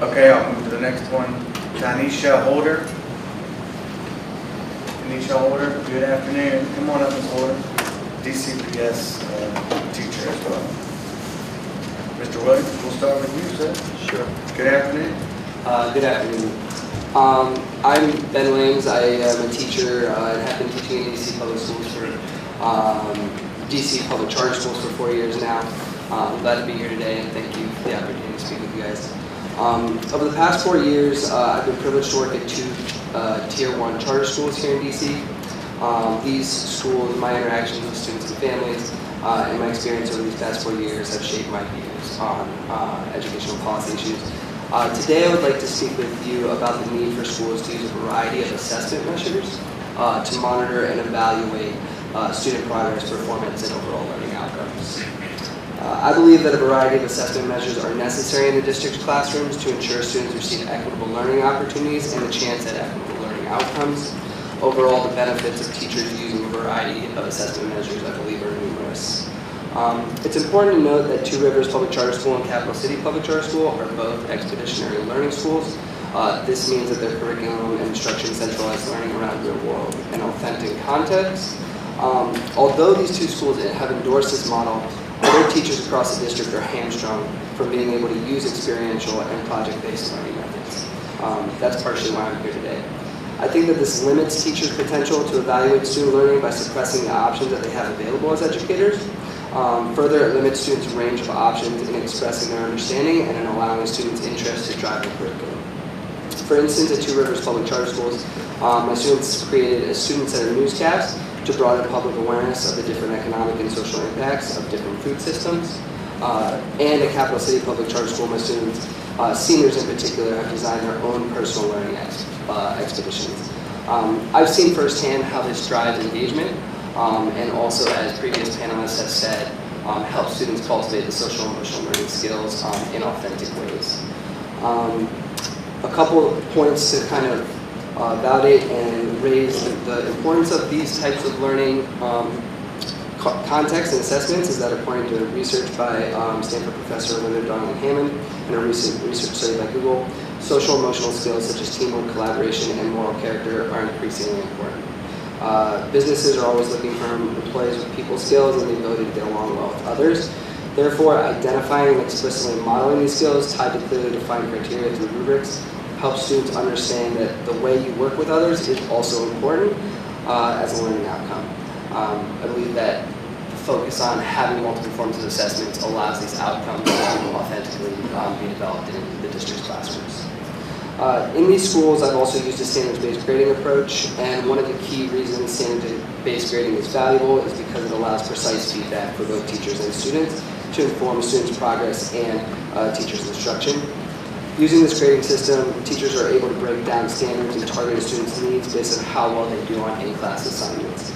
Okay, I'll move to the next one. Tanisha Holder. Tanisha Holder, good afternoon. Come on up, Ms. Holder. DCPS teacher as well. Mr. Williams, we'll start with you, sir. Sure. Good afternoon. Good afternoon. I'm Ben Williams. I am a teacher and have been teaching in DC Public Schools for DC Public Charter Schools for 4 years now. I'm glad to be here today and thank you for the opportunity to speak with you guys. Over the past 4 years, I've been privileged to work at 2 Tier 1 charter schools here in DC. These schools, my interactions with students and families, and my experience over these past 4 years have shaped my views on educational policy issues. Today I would like to speak with you about the need for schools to use a variety of assessment measures to monitor and evaluate student progress, performance, and overall learning outcomes. I believe that a variety of assessment measures are necessary in the district's classrooms to ensure students receive equitable learning opportunities and a chance at equitable learning outcomes. Overall, the benefits of teachers using a variety of assessment measures, I believe, are numerous. It's important to note that Two Rivers Public Charter School and Capital City Public Charter School are both expeditionary learning schools. This means that their curriculum and instruction centralize learning around real world and authentic context. Although these 2 schools have endorsed this model, other teachers across the district are hamstrung from being able to use experiential and project-based learning methods. That's partially why I'm here today. I think that this limits teachers' potential to evaluate student learning by suppressing the options that they have available as educators. Further, it limits students' range of options in expressing their understanding and in allowing students' interest to drive the curriculum. For instance, at Two Rivers Public Charter Schools, my students created a student-centered newscast to broaden public awareness of the different economic and social impacts of different food systems. And at Capital City Public Charter School, my students, seniors in particular, have designed their own personal learning expeditions. I've seen firsthand how this drives engagement, and also, as previous panelists have said, help students cultivate the social and emotional learning skills in authentic ways. A couple of points to kind of validate and raise the importance of these types of learning contexts and assessments is that according to research by Stanford professor Linda Darling-Hammond and a recent research study by Google, social emotional skills such as teamwork, collaboration, and moral character are increasingly important. Businesses are always looking for employees with people skills and the ability to get along well with others. Therefore, identifying and explicitly modeling these skills tied to clearly defined criteria through rubrics helps students understand that the way you work with others is also important as a learning outcome. I believe that the focus on having multiple forms of assessments allows these outcomes to authentically be developed in the district's classrooms. In these schools, I've also used a standards-based grading approach, and one of the key reasons standards-based grading is valuable is because it allows precise feedback for both teachers and students to inform students' progress and teachers' instruction. Using this grading system, teachers are able to break down standards and target a students' needs based on how well they do on in-class assignments.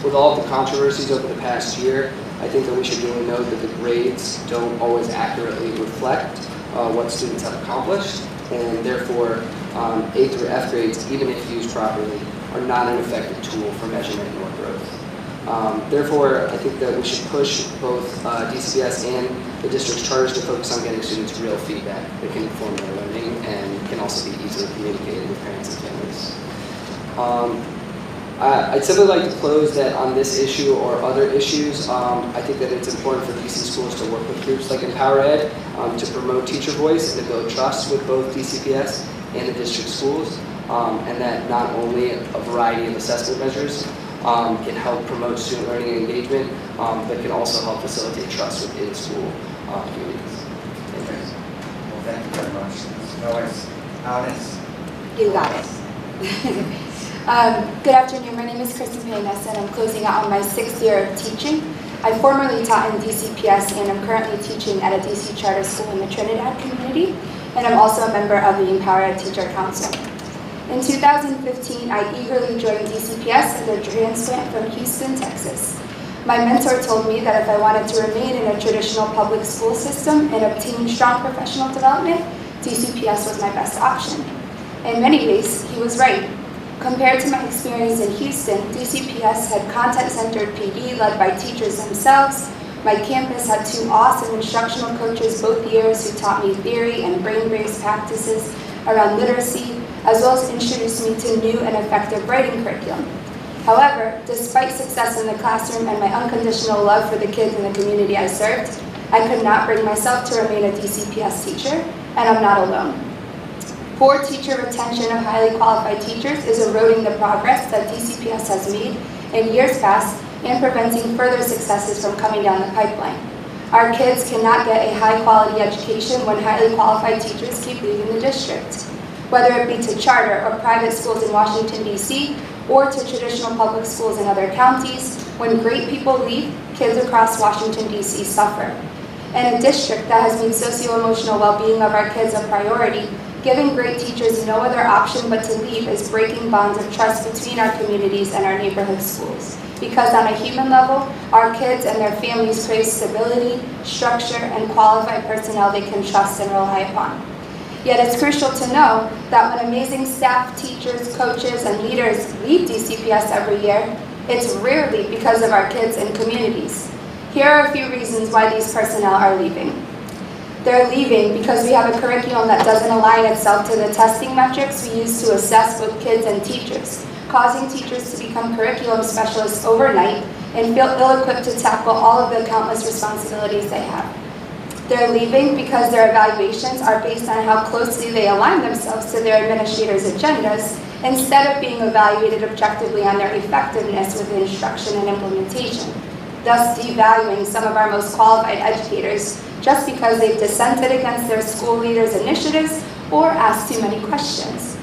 With all of the controversies over the past year, I think that we should really note that the grades don't always accurately reflect what students have accomplished, and therefore A through F grades, even if used properly, are not an effective tool for measurement nor growth. Therefore, I think that we should push both DCPS and the district's charters to focus on getting students real feedback that can inform their learning and can also be easily communicated with parents and families. I'd simply like to close that on this issue or other issues. I think that it's important for DC schools to work with groups like Empower Ed to promote teacher voice and to build trust with both DCPS and the district schools, and that not only a variety of assessment measures can help promote student learning and engagement, but can also help facilitate trust within school communities. Thank you. Well, thank you very much. Alice. You got it. Good afternoon. My name is Kristen Payness, and I'm closing out on my 6th year of teaching. I formerly taught in DCPS, and I'm currently teaching at a DC charter school in the Trinidad community, and I'm also a member of the Empower Ed Teacher Council. In 2015, I eagerly joined DCPS as a transplant from Houston, Texas. My mentor told me that if I wanted to remain in a traditional public school system and obtain strong professional development, DCPS was my best option. In many ways, he was right. Compared to my experience in Houston, DCPS had content-centered PD led by teachers themselves, My campus had 2 awesome instructional coaches both years who taught me theory and brain-based practices around literacy, as well as introduced me to new and effective writing curriculum. However, despite success in the classroom and my unconditional love for the kids in the community I served, I could not bring myself to remain a DCPS teacher, and I'm not alone. Poor teacher retention of highly qualified teachers is eroding the progress that DCPS has made in years past and preventing further successes from coming down the pipeline. Our kids cannot get a high-quality education when highly qualified teachers keep leaving the district. Whether it be to charter or private schools in Washington, D.C., or to traditional public schools in other counties, when great people leave, kids across Washington, D.C. suffer. In a district that has made socio-emotional well-being of our kids a priority, giving great teachers no other option but to leave is breaking bonds of trust between our communities and our neighborhood schools. Because on a human level, our kids and their families crave stability, structure, and qualified personnel they can trust and rely upon. Yet it's crucial to know that when amazing staff, teachers, coaches, and leaders leave DCPS every year, it's rarely because of our kids and communities. Here are a few reasons why these personnel are leaving. They're leaving because we have a curriculum that doesn't align itself to the testing metrics we use to assess both kids and teachers, causing teachers to become curriculum specialists overnight and feel ill-equipped to tackle all of the countless responsibilities they have. They're leaving because their evaluations are based on how closely they align themselves to their administrators' agendas, instead of being evaluated objectively on their effectiveness with instruction and implementation, thus devaluing some of our most qualified educators just because they've dissented against their school leaders' initiatives or asked too many questions.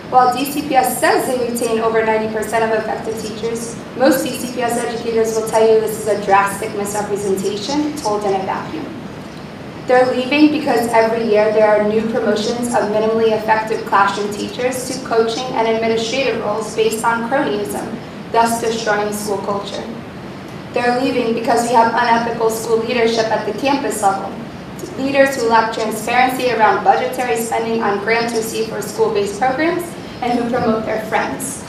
While DCPS says they retain over 90% of effective teachers, most DCPS educators will tell you this is a drastic misrepresentation told in a vacuum. They're leaving because every year there are new promotions of minimally effective classroom teachers to coaching and administrative roles based on cronyism, thus destroying school culture. They're leaving because we have unethical school leadership at the campus level. Leaders who lack transparency around budgetary spending on grants received for school-based programs and who promote their friends.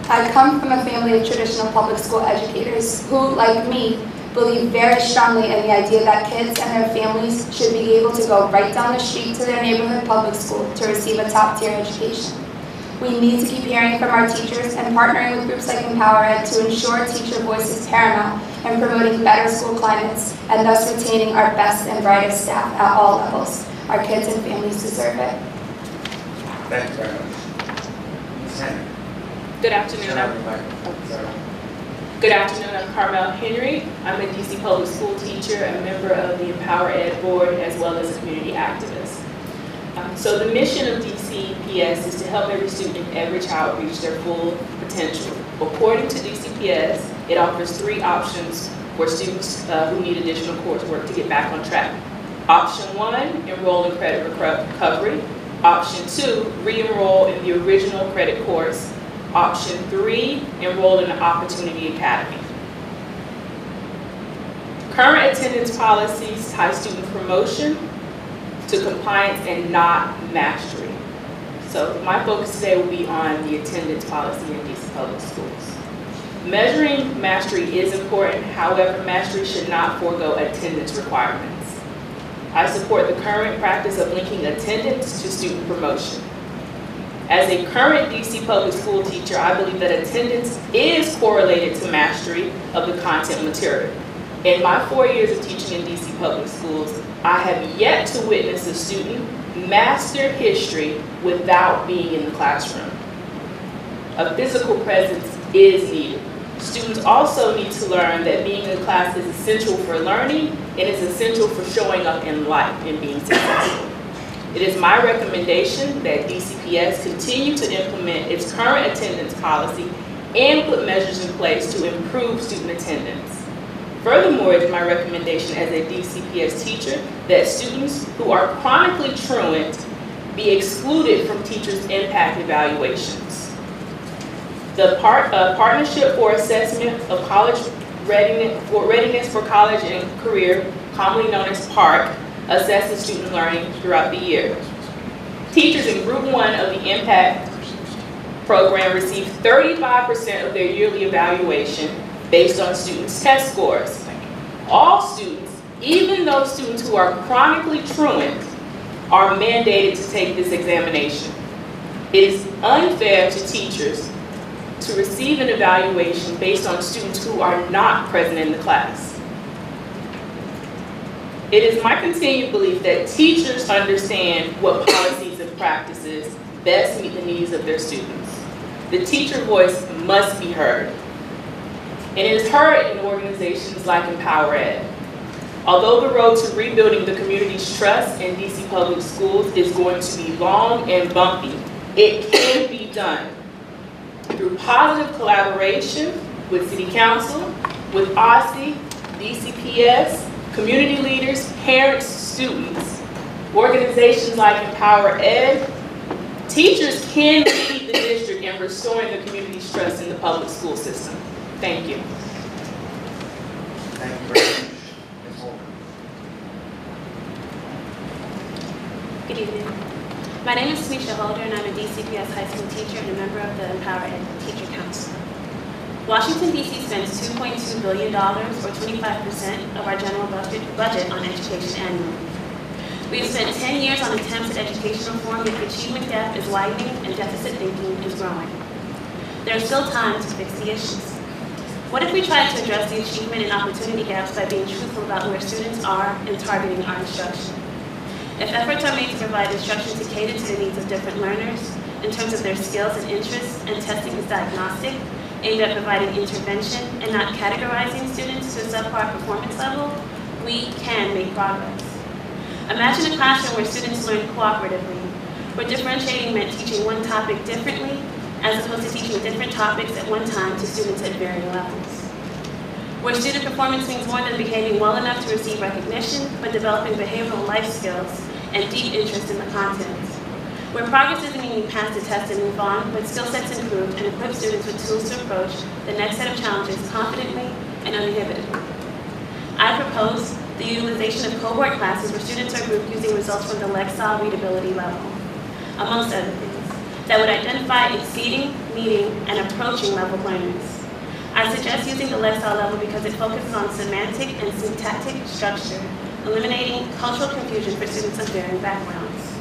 I come from a family of traditional public school educators who, like me, believe very strongly in the idea that kids and their families should be able to go right down the street to their neighborhood public school to receive a top-tier education. We need to keep hearing from our teachers and partnering with groups like EmpowerEd to ensure teacher voice is paramount in promoting better school climates and thus retaining our best and brightest staff at all levels. Our kids and families deserve it. Thank you very much. Ms. Henry. Good afternoon. Good afternoon, I'm Carmel Henry. I'm a DC Public School teacher, a member of the EmpowerEd board, as well as a community activist. So the mission of DCPS is to help every student and every child reach their full potential. According to DCPS, it offers 3 options for students who need additional coursework to get back on track. Option 1, enroll in credit recovery. Option 2, re-enroll in the original credit course. Option 3, enroll in the Opportunity Academy. Current attendance policies tie student promotion to compliance and not mastery. So my focus today will be on the attendance policy in DC Public Schools. Measuring mastery is important, however, mastery should not forego attendance requirements. I support the current practice of linking attendance to student promotion. As a current DC Public School teacher, I believe that attendance is correlated to mastery of the content material. In my 4 years of teaching in DC Public Schools, I have yet to witness a student master history without being in the classroom. A physical presence is needed. Students also need to learn that being in class is essential for learning and is essential for showing up in life and being successful. It is my recommendation that DCPS continue to implement its current attendance policy and put measures in place to improve student attendance. Furthermore, it is my recommendation as a DCPS teacher that students who are chronically truant be excluded from teachers' impact evaluations. The Partnership for Assessment of College Readiness for College and Career, commonly known as PARC, assesses student learning throughout the year. Teachers in Group 1 of the Impact program receive 35% of their yearly evaluation based on students' test scores. All students, even those students who are chronically truant, are mandated to take this examination. It is unfair to teachers to receive an evaluation based on students who are not present in the class. It is my continued belief that teachers understand what policies and practices best meet the needs of their students. The teacher voice must be heard. And it is heard in organizations like Empower Ed. Although the road to rebuilding the community's trust in DC Public Schools is going to be long and bumpy, it can be done through positive collaboration with City Council, with OSSE, DCPS, community leaders, parents, students, organizations like Empower Ed. Teachers can lead the district in restoring the community's trust in the public school system. Thank you. Thank you very much. Ms. Holman. Good evening. My name is Tanisha Holder, and I'm a DCPS high school teacher and a member of the Empower Ed Teacher Council. Washington, D.C. spends $2.2 billion, or 25% of our general budget on education annually. We have spent 10 years on attempts at education reform, yet the achievement gap is widening and deficit thinking is growing. There is still time to fix the issues. What if we tried to address the achievement and opportunity gaps by being truthful about where students are and targeting our instruction? If efforts are made to provide instruction to cater to the needs of different learners in terms of their skills and interests, and testing is diagnostic, aimed at providing intervention and not categorizing students to a subpar performance level, we can make progress. Imagine a classroom where students learn cooperatively, where differentiating meant teaching one topic differently as opposed to teaching different topics at one time to students at varying levels. Where student performance means more than behaving well enough to receive recognition, but developing behavioral life skills and deep interest in the content. Where progress isn't meaning pass the test and move on, but skill sets improved and equip students with tools to approach the next set of challenges confidently and uninhibitedly. I propose the utilization of cohort classes where students are grouped using results from the Lexile readability level, amongst other things, that would identify exceeding, meeting, and approaching level learners. I suggest using the Lexile level because it focuses on semantic and syntactic structure, eliminating cultural confusion for students of varying backgrounds,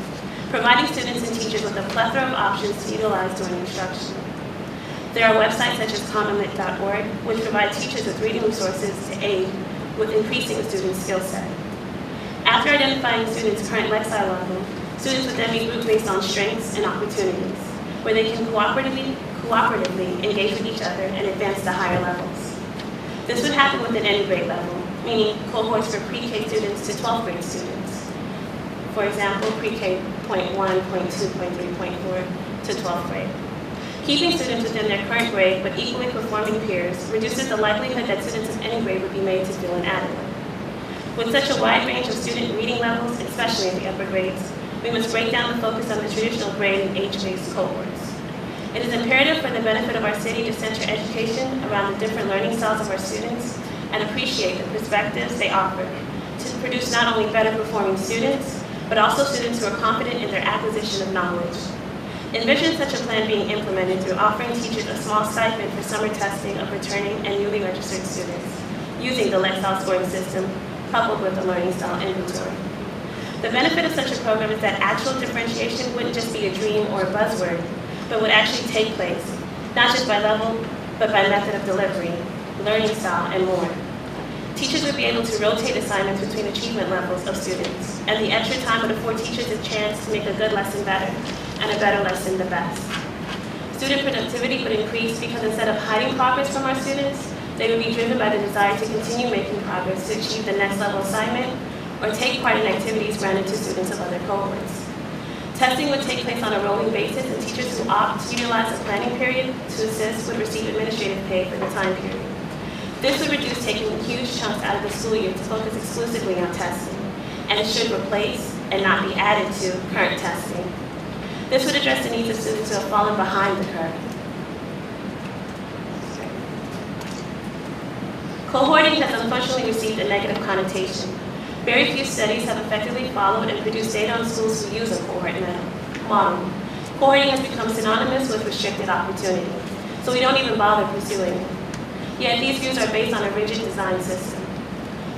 providing students and teachers with a plethora of options to utilize during instruction. There are websites such as commonlit.org, which provide teachers with reading resources to aid with increasing a student's skill set. After identifying students' current Lexile level, students would then be grouped based on strengths and opportunities, where they can cooperatively engage with each other and advance to higher levels. This would happen within any grade level, meaning cohorts for pre-K students to 12th grade students. For example, pre-K .1, .2, .3, .4 to 12th grade. Keeping students within their current grade but equally performing peers reduces the likelihood that students of any grade would be made to feel inadequate. With such a wide range of student reading levels, especially in the upper grades, we must break down the focus on the traditional grade and age-based cohorts. It is imperative for the benefit of our city to center education around the different learning styles of our students and appreciate the perspectives they offer to produce not only better performing students, but also students who are confident in their acquisition of knowledge. Envision such a plan being implemented through offering teachers a small stipend for summer testing of returning and newly registered students, using the Lexile scoring system coupled with the learning style inventory. The benefit of such a program is that actual differentiation wouldn't just be a dream or a buzzword, but would actually take place, not just by level, but by method of delivery, learning style, and more. Teachers would be able to rotate assignments between achievement levels of students, and the extra time would afford teachers a chance to make a good lesson better, and a better lesson the best. Student productivity would increase because instead of hiding progress from our students, they would be driven by the desire to continue making progress to achieve the next level assignment or take part in activities granted to students of other cohorts. Testing would take place on a rolling basis, and teachers who opt to utilize a planning period to assist would receive administrative pay for the time period. This would reduce taking huge chunks out of the school year to focus exclusively on testing, and it should replace and not be added to current testing. This would address the needs of students who have fallen behind the curve. Cohorting has unfortunately received a negative connotation. Very few studies have effectively followed and produced data on schools who use a cohort model. Cohorting has become synonymous with restricted opportunity, so we don't even bother pursuing it. Yet these views are based on a rigid design system.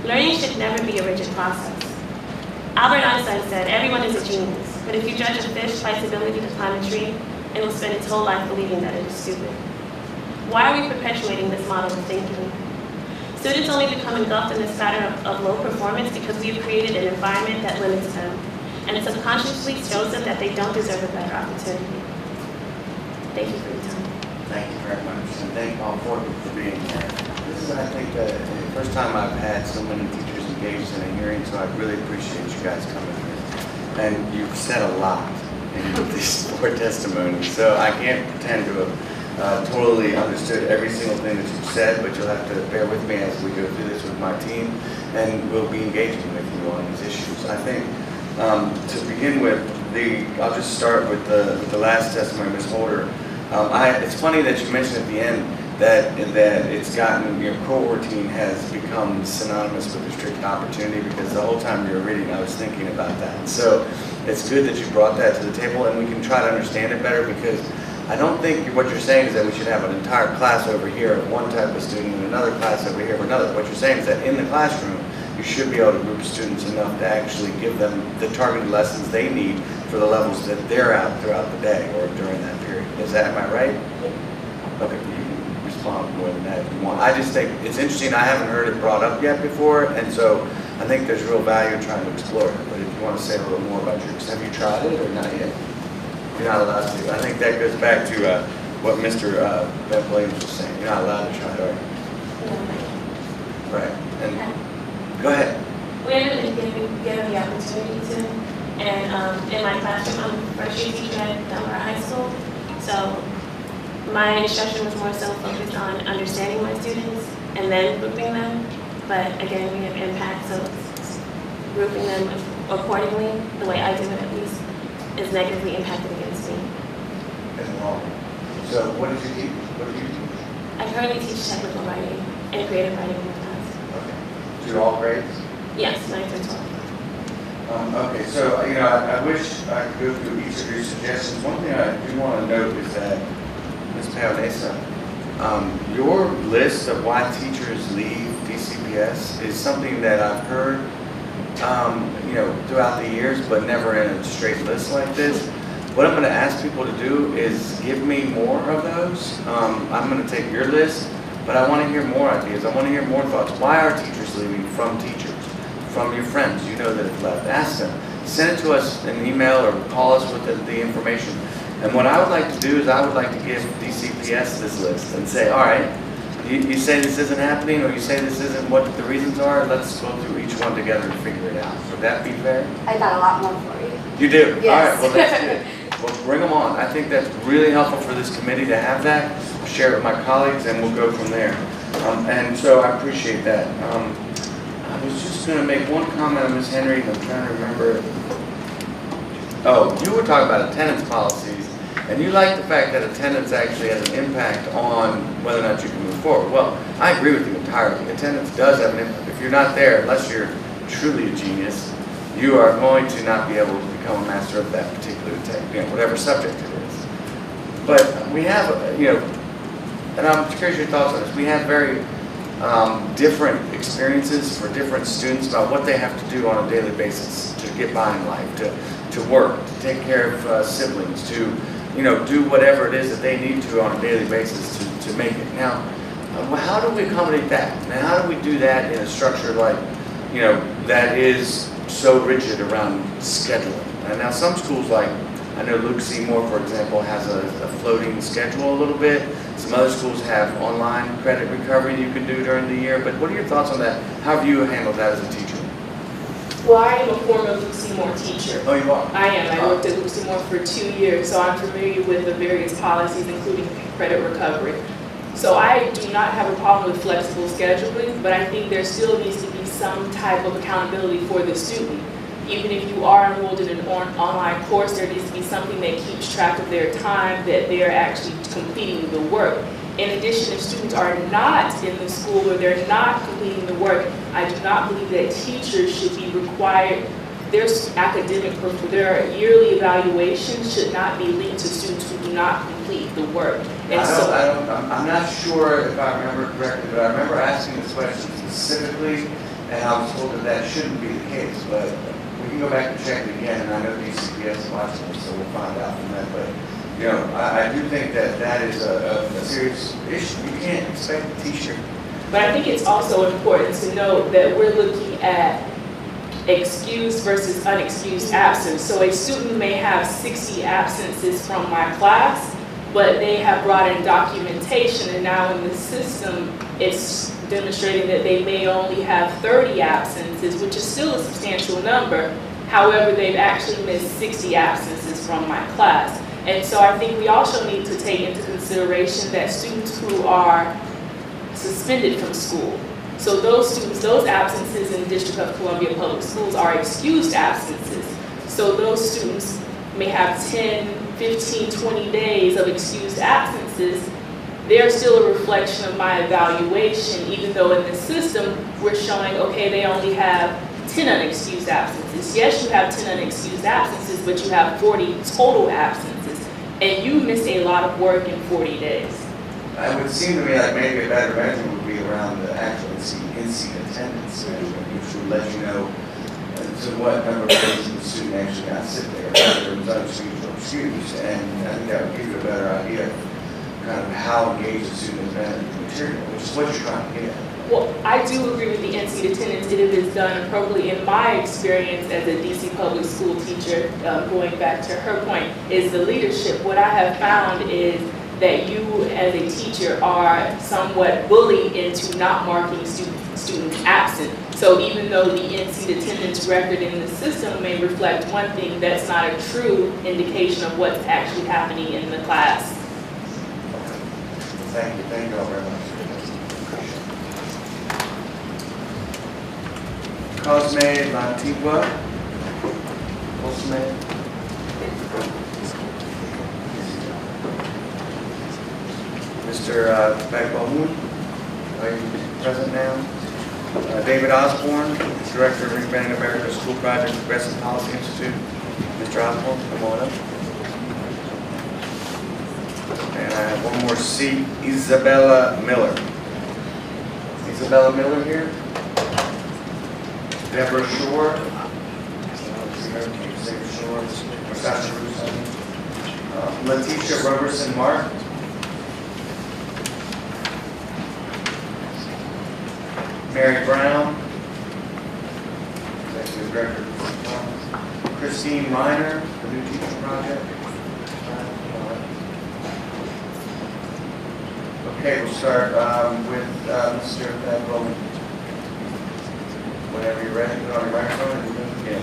Learning should never be a rigid process. Albert Einstein said, everyone is a genius, but if you judge a fish by its ability to climb a tree, it will spend its whole life believing that it is stupid. Why are we perpetuating this model of thinking? Students only become engulfed in this pattern of low performance because we have created an environment that limits them, and it subconsciously shows them that they don't deserve a better opportunity. Thank you for your time. Thank you very much, and thank all four of you for being here. This is, I think, the first time I've had so many teachers engaged in a hearing, so I really appreciate you guys coming here. And you've said a lot in these four testimonies, so I can't pretend to have totally understood every single thing that you've said, but you'll have to bear with me as we go through this with my team, and we'll be engaging with you on these issues. I think, to begin with, I'll just start with the last testimony, Ms. Holder. It's funny that you mentioned at the end that it's gotten, your core routine has become synonymous with restricted opportunity, because the whole time you were reading, I was thinking about that. So it's good that you brought that to the table, and we can try to understand it better, because I don't think what you're saying is that we should have an entire class over here of one type of student and another class over here of another. What you're saying is that in the classroom, you should be able to group students enough to actually give them the targeted lessons they need for the levels that they're at throughout the day or during that period. Am I right? Okay, you can respond more than that if you want. I just think it's interesting. I haven't heard it brought up yet before, and so I think there's real value in trying to explore it. But if you want to say a little more about yours, have you tried it or not yet? You're not allowed to. I think that goes back to what Mr. Beth Williams was saying. You're not allowed to try it, are you? Right. And go ahead. We haven't been given the opportunity to, and in my classroom, I'm a first-year teacher at Dunbar High School, so my instruction was more so focused on understanding my students and then grouping them, but again, we have impact, so grouping them accordingly, the way I do it at least, is negatively impacted against me. That's wrong. So what did you teach? What do you teach? I currently teach technical writing and creative writing in the class. Okay. To all grades? Yes, 9th through 12th. Okay, so I wish I could go through each of your suggestions. One thing I do want to note is that, Ms. Paonesa, your list of why teachers leave DCPS is something that I've heard throughout the years, but never in a straight list like this. What I'm going to ask people to do is give me more of those. I'm going to take your list, but I want to hear more ideas. I want to hear more thoughts. Why are teachers leaving? From teachers, from your friends you know that have left. Ask them. Send it to us in an email or call us with the information. And what I would like to do is I would like to give DCPS this list and say, all right, you say this isn't happening, or you say this isn't what the reasons are, let's go through each one together and figure it out. Would that be fair? I got a lot more for you. You do? Yes. All right, well, that's good. Well, bring them on. I think that's really helpful for this committee to have that. I'll share it with my colleagues, and we'll go from there. And so I appreciate that. I was just going to make one comment on Ms. Henry, and I'm trying to remember. Oh, you were talking about attendance policies, and you like the fact that attendance actually has an impact on whether or not you can move forward. Well, I agree with you entirely. Attendance does have an impact. If you're not there, unless you're truly a genius, you are going to not be able to become a master of that particular whatever subject it is. But we have, and I'm curious your thoughts on this. We have very different experiences for different students about what they have to do on a daily basis to get by in life, to work, to take care of siblings, to do whatever it is that they need to on a daily basis to make it. Now, how do we accommodate that? Now, how do we do that in a structure like, that is so rigid around scheduling? And now some schools, like, I know Luke Seymour, for example, has a floating schedule a little bit. Some other schools have online credit recovery you can do during the year. But what are your thoughts on that? How have you handled that as a teacher? Well, I am a former Luke Seymour teacher. Oh, you are? I am. I worked at Luke Seymour for 2 years, so I'm familiar with the various policies, including credit recovery. So I do not have a problem with flexible scheduling, but I think there still needs to be some type of accountability for the student. Even if you are enrolled in an online course, there needs to be something that keeps track of their time, that they're actually completing the work. In addition, if students are not in the school or they're not completing the work, I do not believe that teachers should be required their yearly evaluations should not be linked to students who do not complete the work. And I'm not sure if I remember correctly, but I remember asking this question specifically, and I was told that that shouldn't be the case, but we can go back and check it again, and I know DCPS is watching this, so we'll find out from that, but, you know, I do think that that is a serious issue. You can't expect a teacher. But I think it's also important to note that we're looking at excused versus unexcused absence. So a student may have 60 absences from my class, but they have brought in documentation, and now in the system, it's demonstrating that they may only have 30 absences, which is still a substantial number. However, they've actually missed 60 absences from my class. And so I think we also need to take into consideration that students who are suspended from school, so those students, those absences in the District of Columbia Public Schools are excused absences. So those students may have 10, 15, 20 days of excused absences. They're still a reflection of my evaluation, even though in the system we're showing, okay, they only have 10 unexcused absences. Yes, you have 10 unexcused absences, but you have 40 total absences, and you missed a lot of work in 40 days. It would seem to me like maybe a better measurement would be around the actual in-seat attendance measurement, which would let you know to what number of days the student actually got to sit there, whether it was unexcused or excused, and I think that would give you a better idea of kind of how engaged the student has been in the material, which is what you're trying to get at. Well, I do agree with the in-seat attendance if it is done appropriately. In my experience as a DC public school teacher, going back to her point, is the leadership. What I have found is that you as a teacher are somewhat bullied into not marking students absent. So even though the in-seat attendance record in the system may reflect one thing, that's not a true indication of what's actually happening in the class. Thank you all very much. Cosme Lantigua. Cosme. Mr. Bagbohoon, are you present now? David Osborne, Director of Expanding America School Project, Progressive Policy Institute. Mr. Osborne, come on up. And I have one more seat, Isabella Miller. Isabella Miller here. Deborah Shore. Shore. Letitia Roberson Mark. Mary Brown, Executive Director. Christine Reiner, the New Teacher Project. Okay, we'll start with Mr. Bagbohoon. Whenever you're ready, put on your microphone and we'll begin.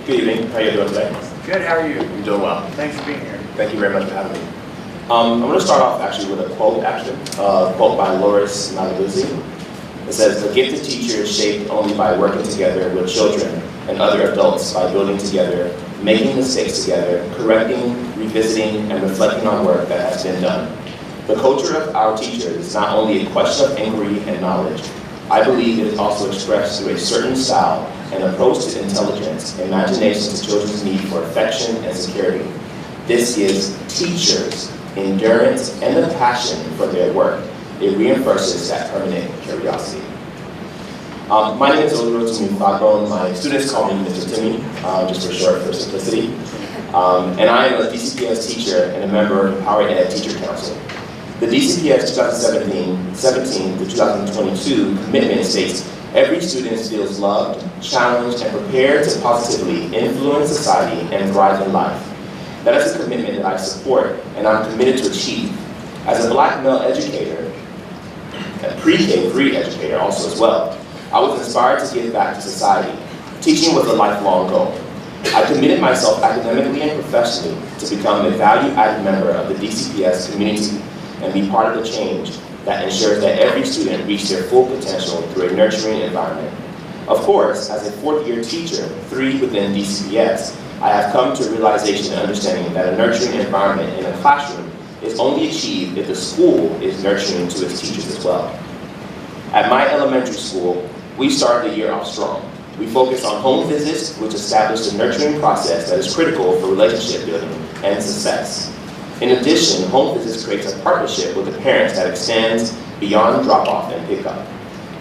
Good evening. How are you doing today? Good, how are you? I'm doing well. Thanks for being here. Thank you very much for having me. I'm going to start off actually with a quote, a quote by Loris Magaluzzi. It says, "The gifted teacher is shaped only by working together with children and other adults, by building together, making mistakes together, correcting, revisiting, and reflecting on work that has been done. The culture of our teachers is not only a question of inquiry and knowledge. I believe it is also expressed through a certain style and approach to intelligence, imagination to children's need for affection and security. This gives teachers endurance and the passion for their work. It reinforces that permanent curiosity." My name is Olurotimi Fagbon. My students call me Mr. Timmy, just for short, for simplicity. And I am a DCPS teacher and a member of the Power Ed Teacher Council. The DCPS 2017 to 2022 commitment states, "Every student feels loved, challenged, and prepared to positively influence society and thrive in life." That is a commitment that I support and I'm committed to achieve. As a Black male educator, a pre-K3 educator also as well, I was inspired to give back to society. Teaching was a lifelong goal. I committed myself academically and professionally to become a value-added member of the DCPS community and be part of the change that ensures that every student reach their full potential through a nurturing environment. Of course, as a fourth-year teacher, 3 within DCPS, I have come to a realization and understanding that a nurturing environment in a classroom is only achieved if the school is nurturing to its teachers as well. At my elementary school, we started the year off strong. We focused on home visits, which established a nurturing process that is critical for relationship building and success. In addition, home visits creates a partnership with the parents that extends beyond drop-off and pickup.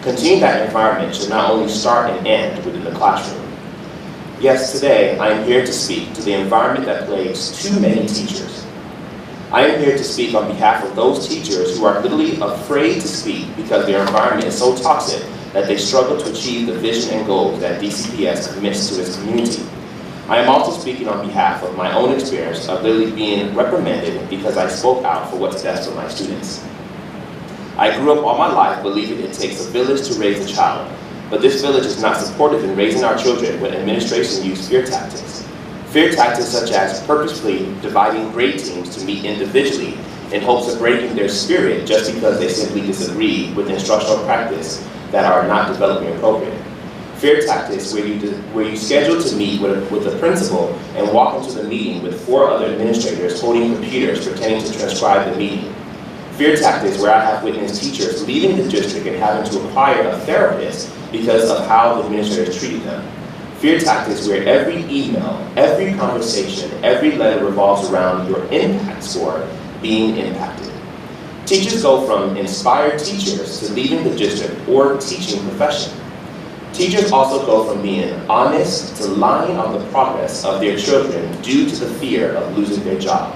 Continuing that environment should not only start and end within the classroom. Yes, today I am here to speak to the environment that plagues too many teachers. I am here to speak on behalf of those teachers who are literally afraid to speak because their environment is so toxic that they struggle to achieve the vision and goals that DCPS commits to its community. I am also speaking on behalf of my own experience of literally being reprimanded because I spoke out for what's best for my students. I grew up all my life believing it takes a village to raise a child, but this village is not supportive in raising our children when administration use fear tactics. Fear tactics such as purposefully dividing grade teams to meet individually in hopes of breaking their spirit just because they simply disagree with instructional practice that are not developing appropriate. Fear tactics where you schedule to meet with the principal and walk into the meeting with 4 other administrators holding computers pretending to transcribe the meeting. Fear tactics where I have witnessed teachers leaving the district and having to hire a therapist because of how the administrators treated them. Fear tactics where every email, every conversation, every letter revolves around your impact score being impacted. Teachers go from inspired teachers to leaving the district or teaching profession. Teachers also go from being honest to lying on the progress of their children due to the fear of losing their job.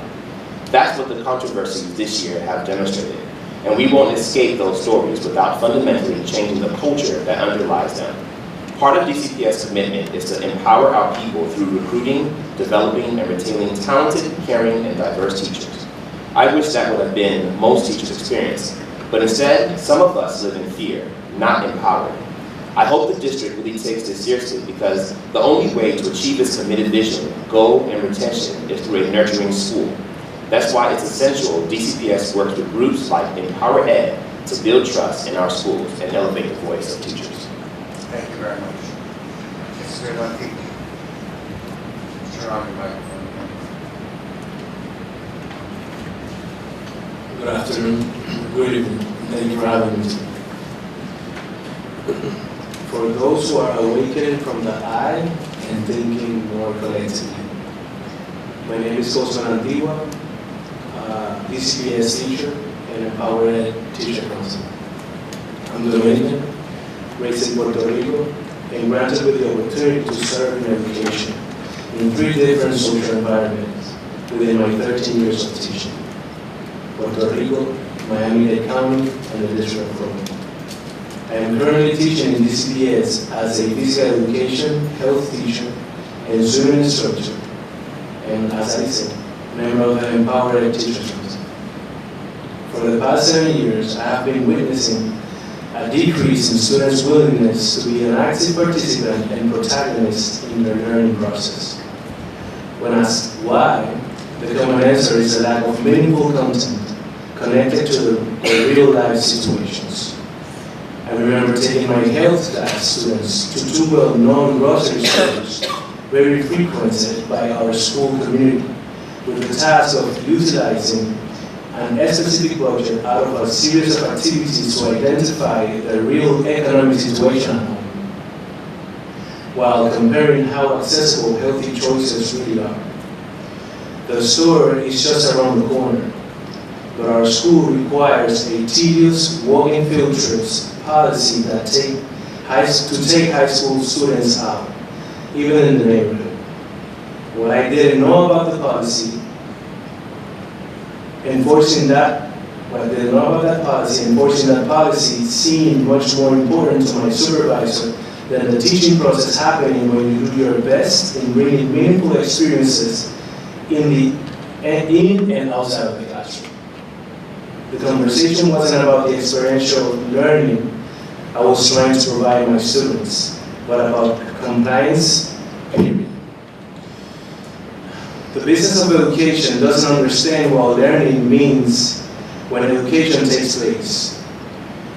That's what the controversies this year have demonstrated, and we won't escape those stories without fundamentally changing the culture that underlies them. Part of DCPS' commitment is to empower our people through recruiting, developing, and retaining talented, caring, and diverse teachers. I wish that would have been most teachers' experience, but instead, some of us live in fear, not empowered. I hope the district really takes this seriously because the only way to achieve its committed vision, goal, and retention is through a nurturing school. That's why it's essential DCPS works with groups like Empower Ed to build trust in our schools and elevate the voice of teachers. Thank you very much. This is very much. Turn on your microphone. Good afternoon. Good evening. Thank you for having me. For those who are awakening from the I and thinking more collectively. My name is Cosman Antigua, DCPS teacher and Empower Ed teacher council. I'm Dominican, raised in Puerto Rico, and granted with the opportunity to serve in education in 3 different social environments within my 13 years of teaching. Puerto Rico, Miami-Dade County, and the District of Columbia. I am currently teaching in DCPS as a physical education, health teacher, and swimming instructor, and as I said, member of the Empower Ed Teachers Council. For the past 7 years, I have been witnessing a decrease in students' willingness to be an active participant and protagonist in their learning process. When asked why, the common answer is a lack of meaningful content connected to their real-life situations. I remember taking my health class students to 2 well-known grocery stores very frequented by our school community with the task of utilizing a specific budget out of a series of activities to identify the real economic situation at home, while comparing how accessible healthy choices really are. The store is just around the corner, but our school requires a tedious walking field trips policy that take high school students out, even in the neighborhood. What I didn't know about the policy, enforcing that policy seemed much more important to my supervisor than the teaching process happening when you do your best in bringing meaningful experiences in and outside of the classroom. The conversation wasn't about the experiential learning I was trying to provide my students, but about compliance, period. The business of education doesn't understand what learning means when education takes place.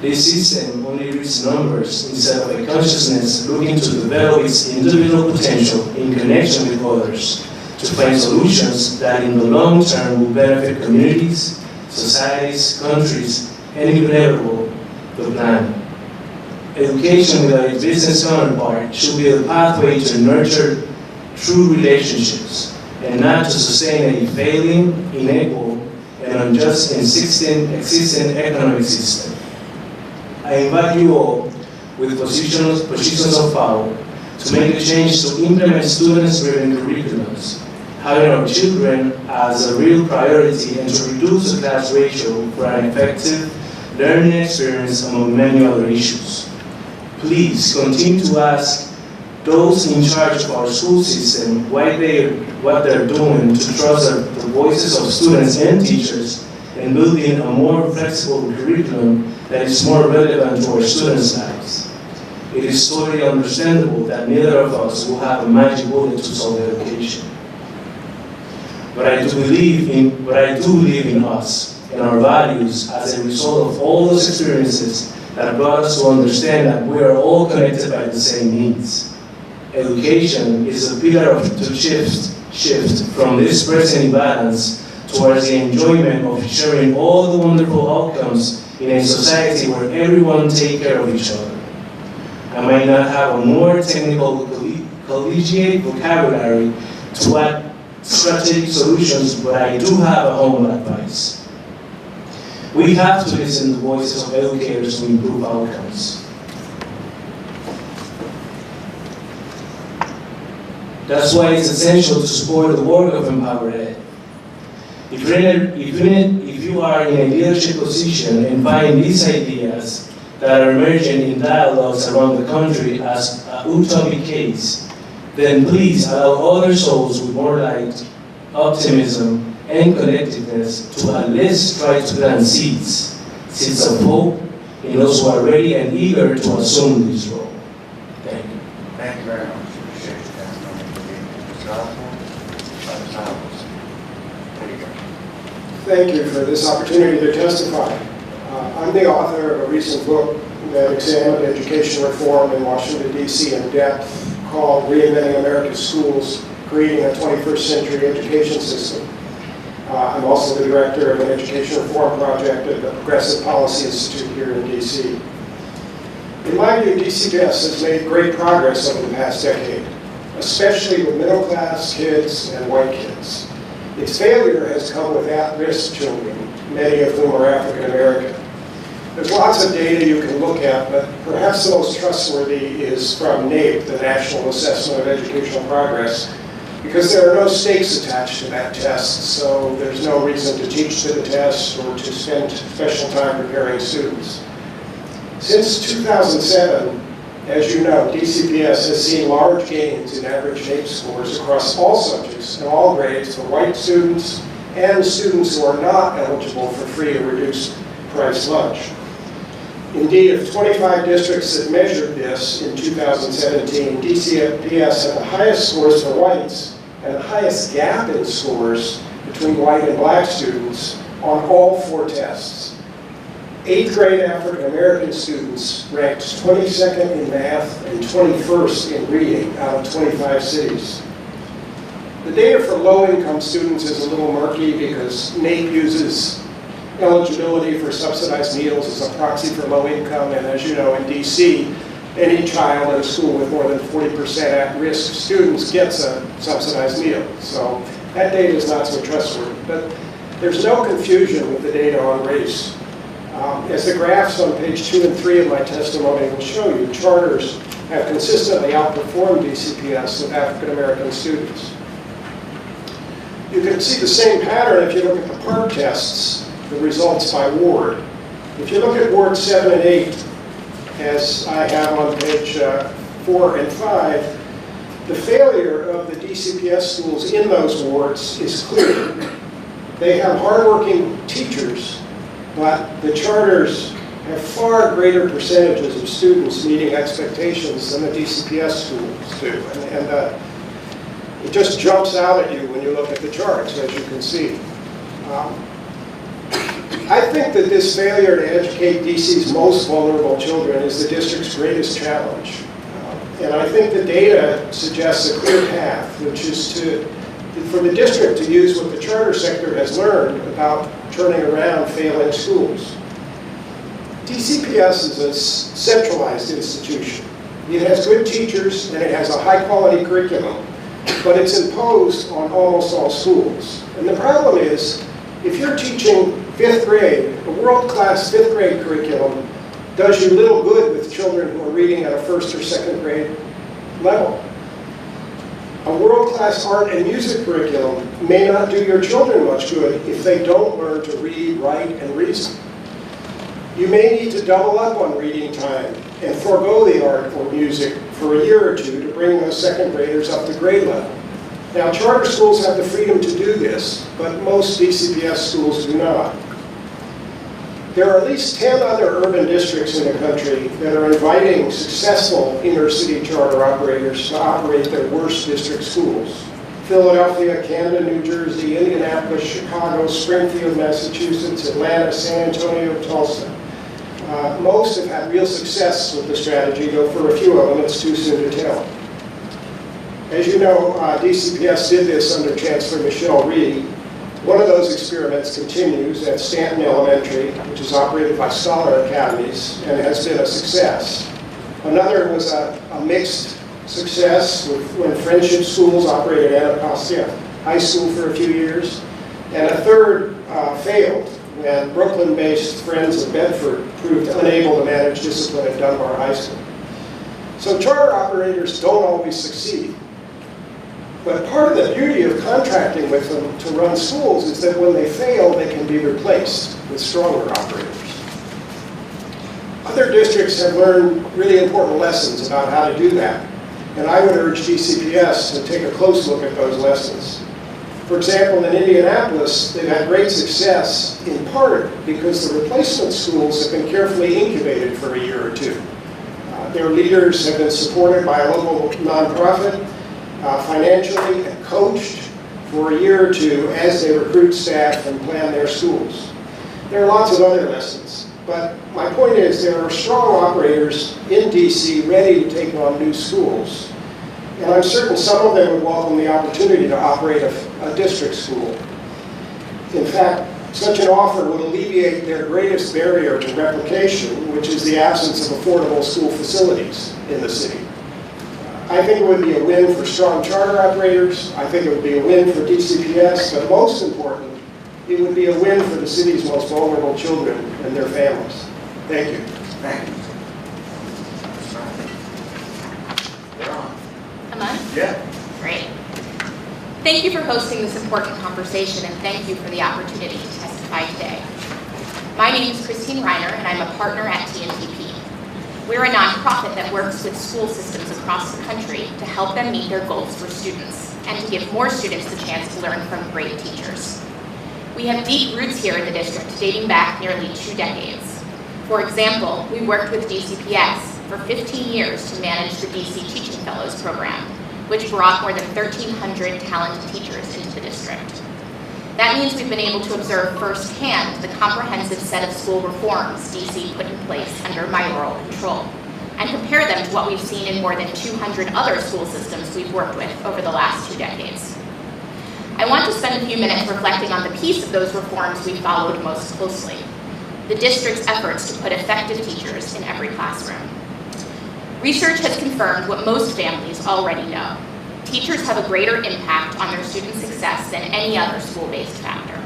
This system only reads numbers instead of a consciousness looking to develop its individual potential in connection with others to find solutions that in the long term will benefit communities, societies, countries, and if inevitable, the planet. education without its business counterpart should be the pathway to nurture true relationships and not to sustain a failing, inequal, and unjust existing economic system. I invite you all, with positions of power, to make a change to implement student-driven curriculums, having our children as a real priority, and to reduce the class ratio for an effective learning experience among many other issues. Please continue to ask those in charge of our school system what they're doing to trust the voices of students and teachers in building a more flexible curriculum that is more relevant to our students' lives. It is totally understandable that neither of us will have a magic bullet to solve education. But I do believe in us and our values as a result of all those experiences that brought us to understand that we are all connected by the same needs. Education is a pillar to shift from this present imbalance towards the enjoyment of sharing all the wonderful outcomes in a society where everyone takes care of each other. I might not have a more technical collegiate vocabulary to add strategic solutions, but I do have a home advice. We have to listen to the voices of educators to improve outcomes. That's why it's essential to support the work of Empower Ed. If you are in a leadership position and find these ideas that are emerging in dialogues around the country as a utopic case, then please allow other souls with more light, optimism, and connectedness to at least try to plant seeds of hope in those who are ready and eager to assume this role. Thank you. Thank you very much. Appreciate you guys coming to me. Mr. Osborne? Dr. Sowers? There you go. Thank you for this opportunity to testify. I'm the author of a recent book that examined education reform in Washington, D.C. in depth, called Reinventing America's Schools, Creating a 21st Century Education System. I'm also the director of an education reform project at the Progressive Policy Institute here in D.C. In my view, DCPS has made great progress over the past decade, especially with middle-class kids and white kids. Its failure has come with at-risk children, many of whom are African American. There's lots of data you can look at, but perhaps the most trustworthy is from NAEP, the National Assessment of Educational Progress, because there are no stakes attached to that test, so there's no reason to teach to the test or to spend special time preparing students. Since 2007, as you know, DCPS has seen large gains in average NAEP scores across all subjects and all grades for white students and students who are not eligible for free or reduced price lunch. Indeed, of 25 districts that measured this in 2017, DCPS had the highest scores for whites and the highest gap in scores between white and black students on all 4 tests. 8th grade African American students ranked 22nd in math and 21st in reading out of 25 cities. The data for low-income students is a little murky because NAEP uses eligibility for subsidized meals as a proxy for low income, and as you know, in DC, any child in a school with more than 40% at-risk students gets a subsidized meal. So that data is not so trustworthy. But there's no confusion with the data on race. As the graphs on page 2 and 3 of my testimony will show you, charters have consistently outperformed DCPS with African American students. You can see the same pattern if you look at the PARCC tests, the results by ward. If you look at wards 7 and 8, as I have on page 4 and 5, the failure of the DCPS schools in those wards is clear. They have hardworking teachers, but the charters have far greater percentages of students meeting expectations than the DCPS schools do. And it just jumps out at you when you look at the charts, as you can see. I think that this failure to educate DC's most vulnerable children is the district's greatest challenge. And I think the data suggests a clear path, which is for the district to use what the charter sector has learned about turning around failing schools. DCPS is a centralized institution. It has good teachers and it has a high-quality curriculum, but it's imposed on almost all schools. And the problem is, if you're teaching 5th grade, a world-class 5th grade curriculum does you little good with children who are reading at a 1st or 2nd grade level. A world-class art and music curriculum may not do your children much good if they don't learn to read, write, and reason. You may need to double up on reading time and forego the art or music for a year or two to bring those 2nd graders up to grade level. Now, charter schools have the freedom to do this, but most DCPS schools do not. There are at least 10 other urban districts in the country that are inviting successful inner-city charter operators to operate their worst district schools. Philadelphia, Camden, New Jersey, Indianapolis, Chicago, Springfield, Massachusetts, Atlanta, San Antonio, Tulsa. Most have had real success with the strategy, though for a few of them it's too soon to tell. As you know, DCPS did this under Chancellor Michelle Reed. One of those experiments continues at Stanton Elementary, which is operated by Scholar Academies and has been a success. Another was a mixed success when Friendship Schools operated at Anacostia High School for a few years. And a third failed when Brooklyn-based Friends of Bedford proved unable to manage discipline at Dunbar High School. So charter operators don't always succeed. But part of the beauty of contracting with them to run schools is that when they fail, they can be replaced with stronger operators. Other districts have learned really important lessons about how to do that. And I would urge DCPS to take a close look at those lessons. For example, in Indianapolis, they've had great success in part because the replacement schools have been carefully incubated for a year or two. Their leaders have been supported by a local nonprofit, financially and coached for a year or two as they recruit staff and plan their schools. There are lots of other lessons, but my point is there are strong operators in DC ready to take on new schools. And I'm certain some of them would welcome the opportunity to operate a district school. In fact, such an offer would alleviate their greatest barrier to replication, which is the absence of affordable school facilities in the city. I think it would be a win for strong charter operators. I think it would be a win for DCPS, but most important, it would be a win for the city's most vulnerable children and their families. Thank you. Thank you. You're on. Am I? Yeah. Great. Thank you for hosting this important conversation, and thank you for the opportunity to testify today. My name is Christine Reiner, and I'm a partner at TNTP. We're a nonprofit that works with school systems across the country to help them meet their goals for students and to give more students the chance to learn from great teachers. We have deep roots here in the district dating back nearly 2 decades. For example, we worked with DCPS for 15 years to manage the DC Teaching Fellows program, which brought more than 1,300 talented teachers into the district. That means we've been able to observe firsthand the comprehensive set of school reforms DC put in place under mayoral control, and compare them to what we've seen in more than 200 other school systems we've worked with over the last 2 decades. I want to spend a few minutes reflecting on the piece of those reforms we followed most closely, the district's efforts to put effective teachers in every classroom. Research has confirmed what most families already know. Teachers have a greater impact on their students' success than any other school-based factor.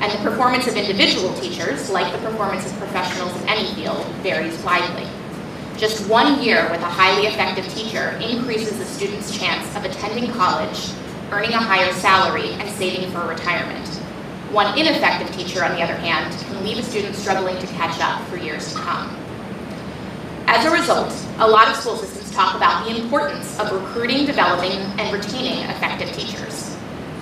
And the performance of individual teachers, like the performance of professionals in any field, varies widely. Just 1 year with a highly effective teacher increases a student's chance of attending college, earning a higher salary, and saving for retirement. One ineffective teacher, on the other hand, can leave a student struggling to catch up for years to come. As a result, a lot of school systems talk about the importance of recruiting, developing, and retaining effective teachers.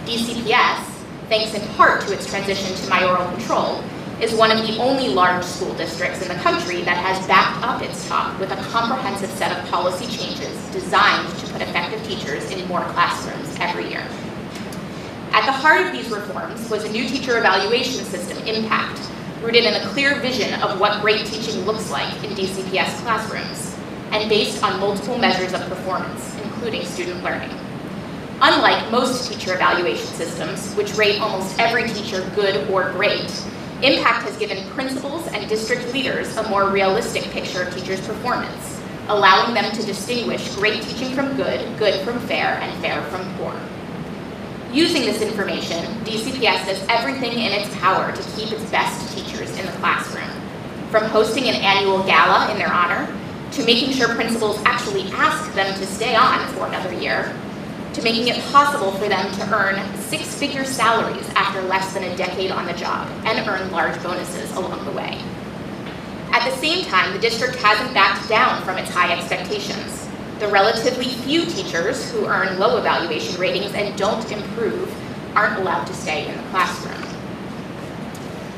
DCPS, thanks in part to its transition to mayoral control, is one of the only large school districts in the country that has backed up its talk with a comprehensive set of policy changes designed to put effective teachers in more classrooms every year. At the heart of these reforms was a new teacher evaluation system, IMPACT, rooted in a clear vision of what great teaching looks like in DCPS classrooms, and based on multiple measures of performance, including student learning. Unlike most teacher evaluation systems, which rate almost every teacher good or great, Impact has given principals and district leaders a more realistic picture of teachers' performance, allowing them to distinguish great teaching from good, good from fair, and fair from poor. Using this information, DCPS does everything in its power to keep its best teachers in the classroom, from hosting an annual gala in their honor, to making sure principals actually ask them to stay on for another year, to making it possible for them to earn six-figure salaries after less than a decade on the job and earn large bonuses along the way. At the same time, the district hasn't backed down from its high expectations. The relatively few teachers who earn low evaluation ratings and don't improve aren't allowed to stay in the classroom.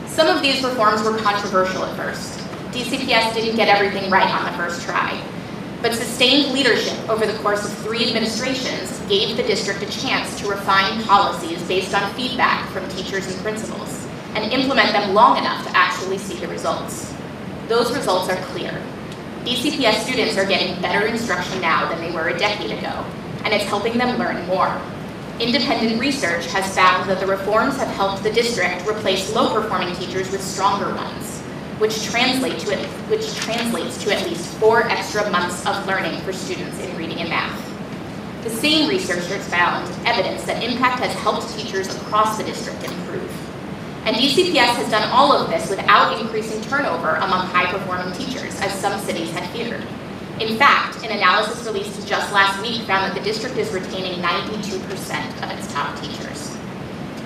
Some of these reforms were controversial at first. DCPS didn't get everything right on the first try, but sustained leadership over the course of 3 administrations gave the district a chance to refine policies based on feedback from teachers and principals, and implement them long enough to actually see the results. Those results are clear. DCPS students are getting better instruction now than they were a decade ago, and it's helping them learn more. Independent research has found that the reforms have helped the district replace low-performing teachers with stronger ones, which translates to at least 4 extra months of learning for students in reading and math. The same researchers found evidence that Impact has helped teachers across the district improve. And DCPS has done all of this without increasing turnover among high-performing teachers, as some cities had feared. In fact, an analysis released just last week found that the district is retaining 92% of its top teachers.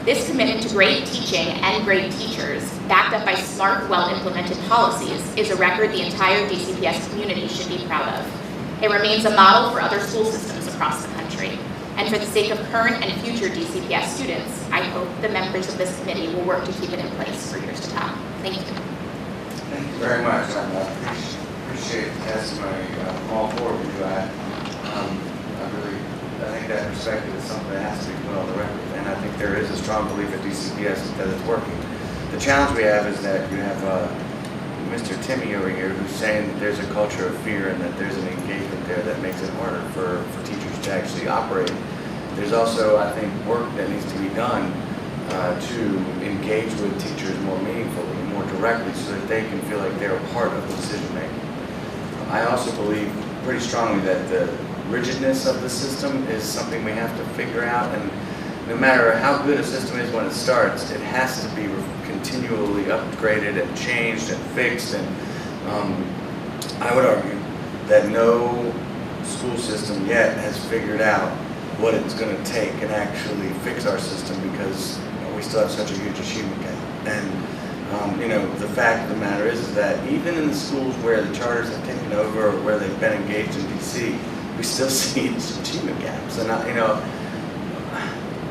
This commitment to great teaching and great teachers, backed up by smart, well-implemented policies, is a record the entire DCPS community should be proud of. It remains a model for other school systems across the country. And for the sake of current and future DCPS students, I hope the members of this committee will work to keep it in place for years to come. Thank you. Thank you very much. I appreciate the testimony. I'm all for what you do. I think that perspective is something that has to be put on the record. And I think there is a strong belief at DCPS that it's working. The challenge we have is that you have Mr. Timmy over here who's saying that there's a culture of fear and that there's an engagement there that makes it harder for teachers to actually operate. There's also, I think, work that needs to be done to engage with teachers more meaningfully, more directly, so that they can feel like they're a part of the decision making. I also believe pretty strongly that the rigidness of the system is something we have to figure out, and no matter how good a system is when it starts, it has to be continually upgraded and changed and fixed. And I would argue that no school system yet has figured out what it's going to take and actually fix our system, because we still have such a huge achievement gap. And the fact of the matter is that even in the schools where the charters have taken over or where they've been engaged in DC, we still see achievement gaps. And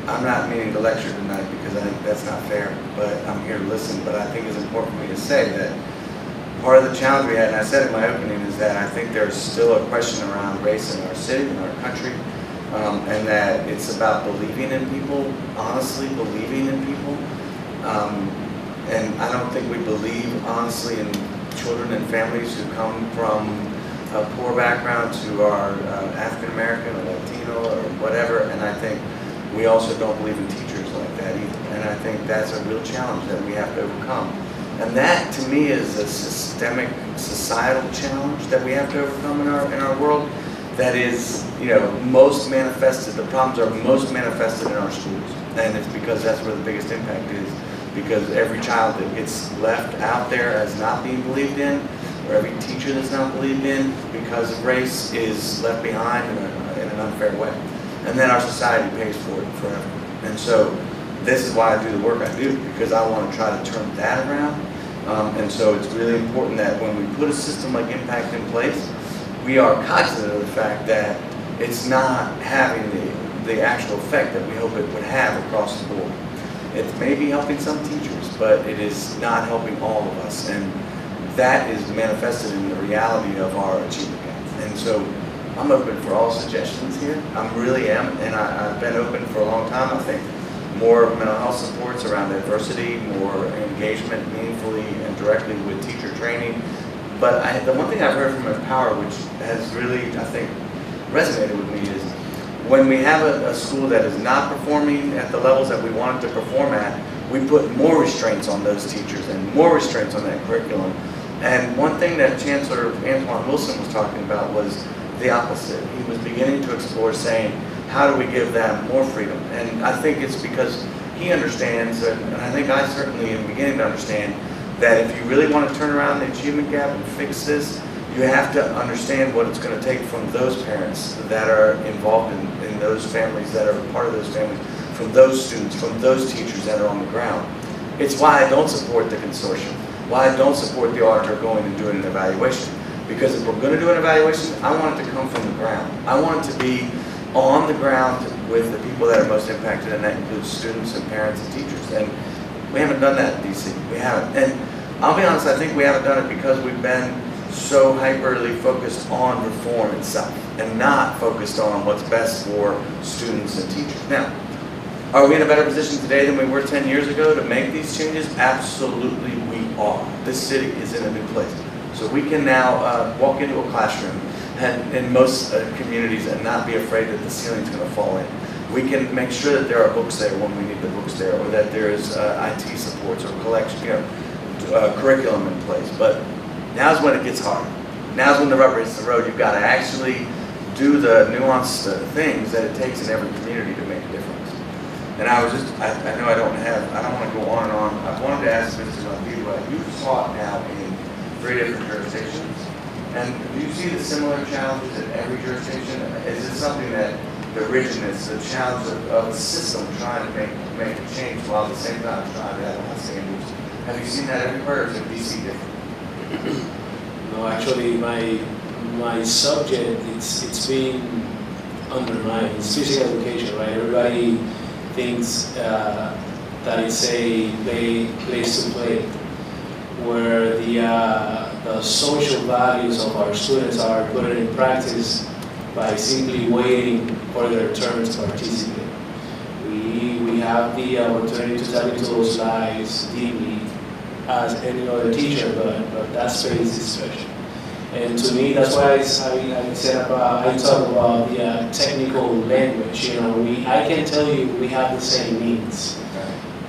I'm not meaning to lecture tonight because I think that's not fair, but I'm here to listen. But I think it's important for me to say that part of the challenge we had, and I said in my opening, is that I think there's still a question around race in our city, in our country, and that it's about believing in people, honestly believing in people. And I don't think we believe honestly in children and families who come from a poor background to our African American or Latino or whatever, and I think we also don't believe in teachers like that either. And I think that's a real challenge that we have to overcome. And that, to me, is a systemic, societal challenge that we have to overcome in our world. That is, most manifested. The problems are most manifested in our schools, and it's because that's where the biggest impact is. Because every child that gets left out there as not being believed in, or every teacher that's not believed in because of race, is left behind in an unfair way. And then our society pays for it forever. And so this is why I do the work I do, because I want to try to turn that around. And so it's really important that when we put a system like Impact in place, we are cognizant of the fact that it's not having the actual effect that we hope it would have across the board. It may be helping some teachers, but it is not helping all of us. And that is manifested in the reality of our achievement gap. And so I'm open for all suggestions here. I really am, and I've been open for a long time. I think more mental health supports around diversity, more engagement meaningfully and directly with teacher training. But the one thing I've heard from Empower, which has really, I think, resonated with me, is when we have a school that is not performing at the levels that we want it to perform at, we put more restraints on those teachers and more restraints on that curriculum. And one thing that Chancellor Antoine Wilson was talking about was the opposite. He was beginning to explore saying, how do we give them more freedom? And I think it's because he understands, and I think I certainly am beginning to understand, that if you really want to turn around the achievement gap and fix this, you have to understand what it's going to take from those parents that are involved in those families, that are part of those families, from those students, from those teachers that are on the ground. It's why I don't support the consortium, why I don't support the auditor going and doing an evaluation. Because if we're going to do an evaluation, I want it to come from the ground. I want it to be on the ground with the people that are most impacted, and that includes students and parents and teachers. And we haven't done that in DC. We haven't. And I'll be honest, I think we haven't done it because we've been so hyperly focused on reform itself and not focused on what's best for students and teachers. Now, are we in a better position today than we were 10 years ago to make these changes? Absolutely we are. This city is in a new place. So we can now walk into a classroom and in most communities and not be afraid that the ceiling's going to fall in. We can make sure that there are books there when we need the books there, or that there's IT supports or collection, curriculum in place. But now's when it gets hard. Now's when the rubber hits the road. You've got to actually do the nuanced things that it takes in every community to make a difference. And I know I don't want to go on and on. I wanted to ask Mr. Maldiva, you've taught now in 3 different jurisdictions. And do you see the similar challenges in every jurisdiction? Is it something that the rigidness, the challenge of the system trying to make a change while at the same time trying to have high standards? Have you seen that everywhere, or is it DC different? No, actually, my subject, it's being undermined. It's physical education, right? Everybody thinks that it's a place to play, where the social values of our students are put in practice by simply waiting for their turn to participate. We have the opportunity to tap into those lives deeply as any other teacher, but that space is special. And to me, that's why I talk about the technical language. I can tell you we have the same needs.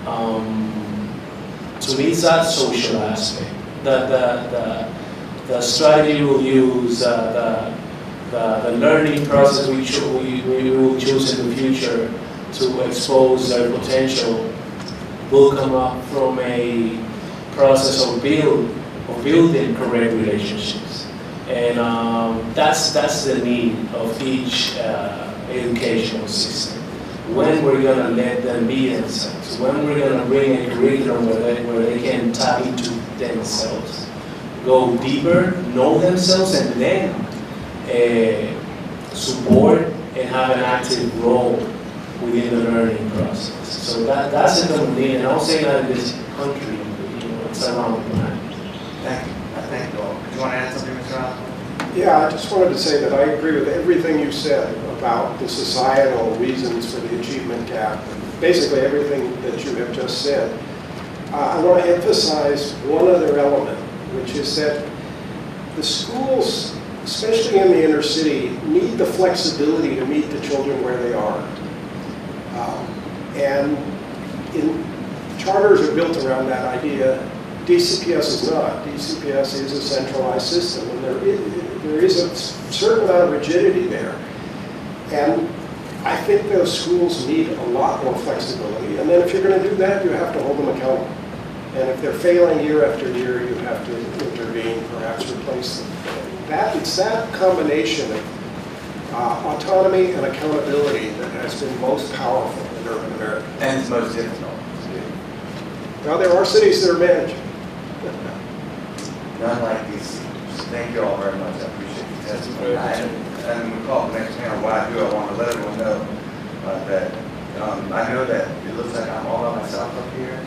To me, it's that social aspect, the strategy we'll use, the learning process we will choose in the future to expose their potential will come up from a process of building correct relationships. And that's the need of each educational system. When we're going to let them be themselves, when we're going to bring a curriculum where they can tap into themselves, go deeper, know themselves, and then support and have an active role within the learning process. So that's the need, and I'll say that in this country, it's around the planet. Thank you. Thank you all. Do you want to add something, Mr. Osborne? Yeah, I just wanted to say that I agree with everything you said about the societal reasons for the achievement gap, basically everything that you have just said. I want to emphasize one other element, which is that the schools, especially in the inner city, need the flexibility to meet the children where they are. And charters are built around that idea. DCPS is not. DCPS is a centralized system, and there is a certain amount of rigidity there. And I think those schools need a lot more flexibility. And then if you're going to do that, you have to hold them accountable. And if they're failing year after year, you have to intervene, perhaps replace them. It's that combination of autonomy and accountability that has been most powerful in urban America. And it's most difficult. Now, there are cities that are managing. None like DC. Thank you all very much. I appreciate your testimony. And we call the next panel. What I do, I want to let everyone know that I know that it looks like I'm all by myself up here,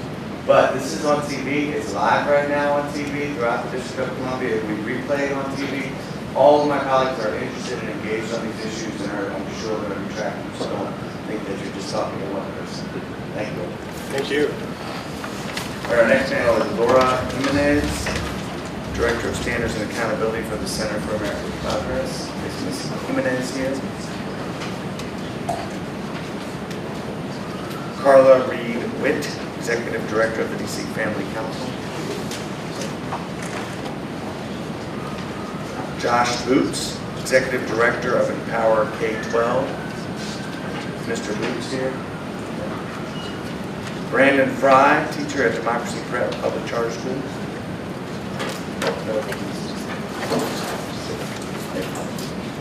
but this is on TV. It's live right now on TV throughout the District of Columbia. We replay it on TV. All of my colleagues are interested and engaged on these issues, and I'm sure they're going to be tracking them. So don't think that you're just talking to one person. Thank you. Thank you. Our next panel is Laura Jimenez, Director of Standards and Accountability for the Center for American Progress. Is Ms. Jimenez here? Carla Reed Witt, Executive Director of the DC Family Council. Josh Boots, Executive Director of Empower K-12. Mr. Boots here. Brandon Fry, teacher at Democracy Prep Public Charter School.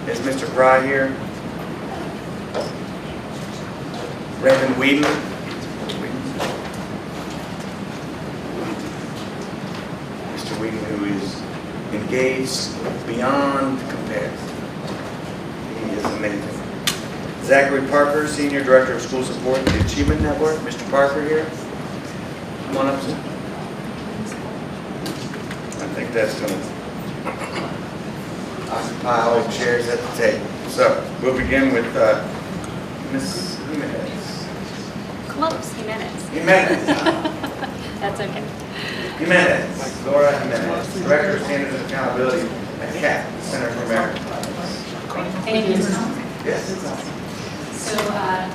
Is Mr. Fry here? Brandon Whedon. Mr. Whedon, who is engaged beyond compare. He is amazing. Zachary Parker, Senior Director of School Support, the Achievement Network. Mr. Parker here. Come on up, sir. I think that's going to occupy all the chairs at the table. So we'll begin with Ms. Jimenez. Close, Jimenez. Jimenez. That's okay. Jimenez. Laura Jimenez, Director of Standards and Accountability at CAP, Center for American Progress. Thank you, Mr. Thompson. Yes. So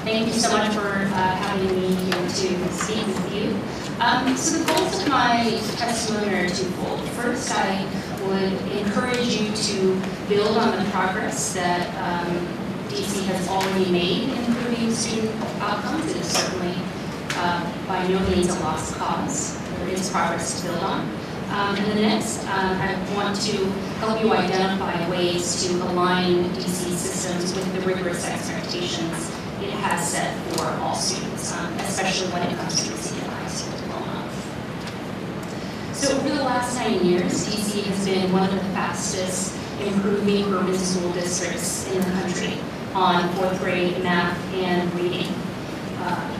thank you so much for having me here to speak with you. So the goals of my testimony are twofold. First, I would encourage you to build on the progress that DC has already made in improving student outcomes. It is certainly by no means a lost cause. There is progress to build on. And then next, I want to help you identify ways to align DC systems with the rigorous expectations it has set for all students, especially when it comes to senior high school diploma. So over the last 9 years, DC has been one of the fastest improving urban school districts in the country on 4th grade math and reading,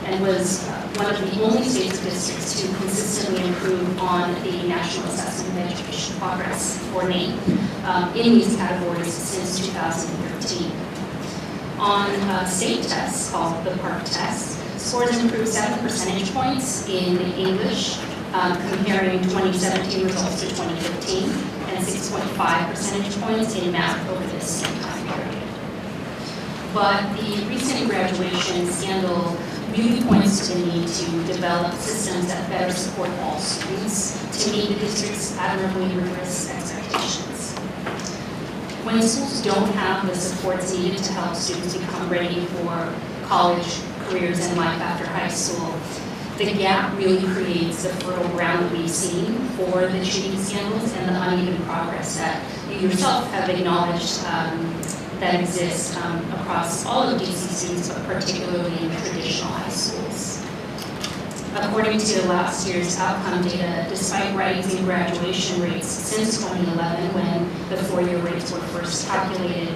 and was one of the only states or districts to consistently improve on the National Assessment of Education Progress, or NAEP, in these categories since 2013. On state tests called the PARCC test, scores improved 7 percentage points in English, comparing 2017 results to 2015, and 6.5 percentage points in math over this same time period. But the recent graduation scandal really points to the need to develop systems that better support all students to meet the district's admirably rigorous expectations. When schools don't have the supports needed to help students become ready for college, careers, and life after high school, the gap really creates the fertile ground that we've seen for the cheating scandals and the uneven progress that you yourself have acknowledged that exists across all of DC students, but particularly in traditional high schools. According to last year's outcome data, despite rising graduation rates since 2011, when the 4-year rates were first calculated,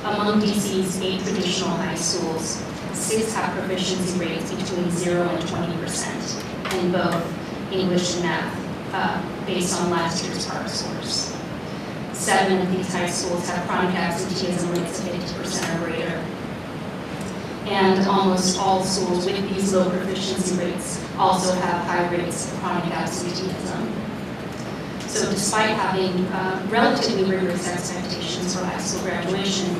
among DC's 8 traditional high schools, 6 have proficiency rates between 0 and 20% in both English and math, based on last year's PARCC scores. 7 of these high schools have chronic absenteeism rates of 50% or greater. And almost all schools with these low proficiency rates also have high rates of chronic absenteeism. So despite having relatively rigorous expectations for high school graduation,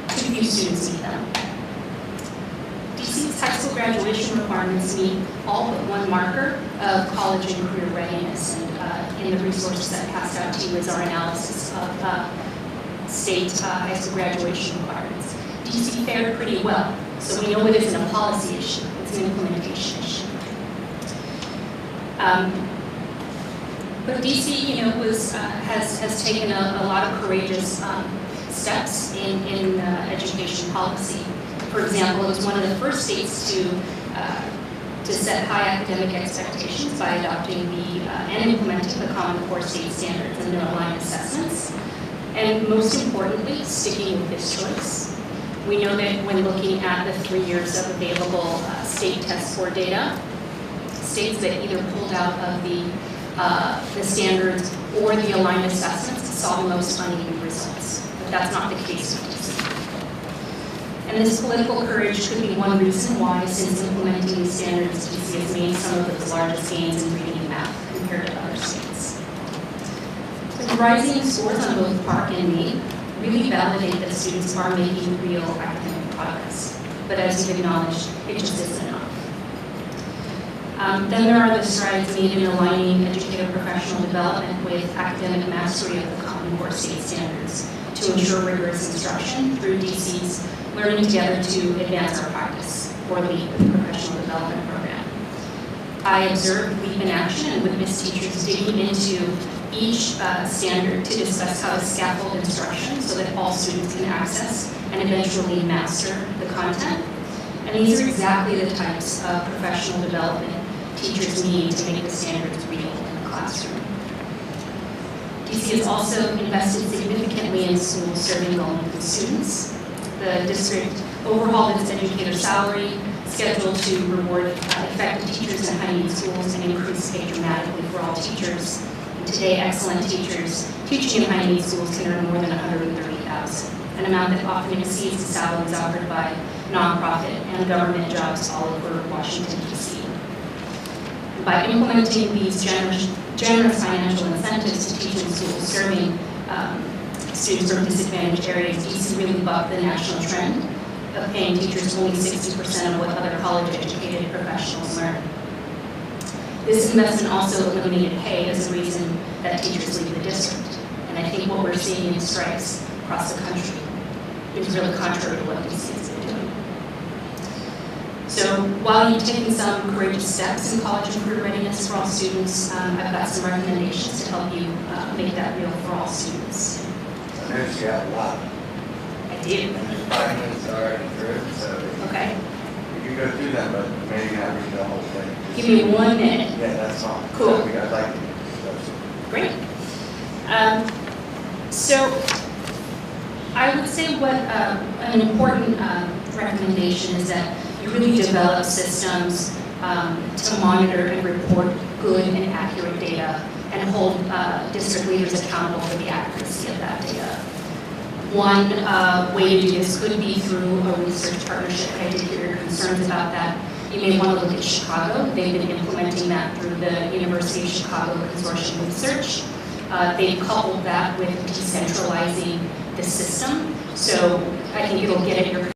too few students meet them. DC's high school graduation requirements meet all but one marker of college and career readiness, and in the resources that passed out to you is our analysis of state high school graduation requirements. DC fared pretty well, so we know it isn't a policy issue, it's an implementation issue. But DC, has taken a lot of courageous steps in education policy. For example, it was one of the first states to set high academic expectations by adopting and implementing the Common Core State Standards and their aligned assessments. And most importantly, sticking with this choice. We know that when looking at the 3 years of available state test score data, states that either pulled out of the standards or the aligned assessments saw the most uneven results. But that's not the case with DC. And this political courage could be one reason why, since implementing these standards, DC has made some of its largest gains in reading and math compared to other states. The rising scores on both PARCC and NAEP really validate that students are making real academic progress. But as you've acknowledged, it just isn't enough. Then there are the strides made in aligning educator professional development with academic mastery of the Common Core state standards to ensure rigorous instruction through DC's Learning Together to advance our practice, or LEAP, the professional development program. I observed LEAP in action and witnessed teachers digging into each standard to discuss how to scaffold instruction so that all students can access and eventually master the content. And these are exactly the types of professional development teachers need to make the standards real in the classroom. DC has also invested significantly in schools serving low-income students. The district overhauled its educator salary schedule to reward effective teachers in high-need schools and increase pay dramatically for all teachers. And today, excellent teachers teaching in high-need schools can earn more than $130,000, an amount that often exceeds the salaries offered by nonprofit and government jobs all over Washington, D.C. By implementing these generous financial incentives to teach in schools serving students from disadvantaged areas, DC really bucked the national trend of paying teachers only 60% of what other college-educated professionals learn. This investment also eliminated pay as a reason that teachers leave the district. And I think what we're seeing in strikes across the country is really contrary to what DC has been doing. So while you've taken some courageous steps in college and career readiness for all students, I've got some recommendations to help you make that real for all students. I noticed you have a lot. I do. And there's 5 minutes already through, so Okay. you can go through them, but maybe not read the whole thing. Give me 1 minute. Yeah, that's all. Cool. I'd like to. Great. So I would say what an important recommendation is that you really develop systems to monitor and report good and accurate data and hold district leaders accountable for the accuracy of that data. One way to do this could be through a research partnership. I did hear your concerns about that. You may want to look at Chicago. They've been implementing that through the University of Chicago Consortium Research. They've coupled that with decentralizing the system. So I think it'll get at your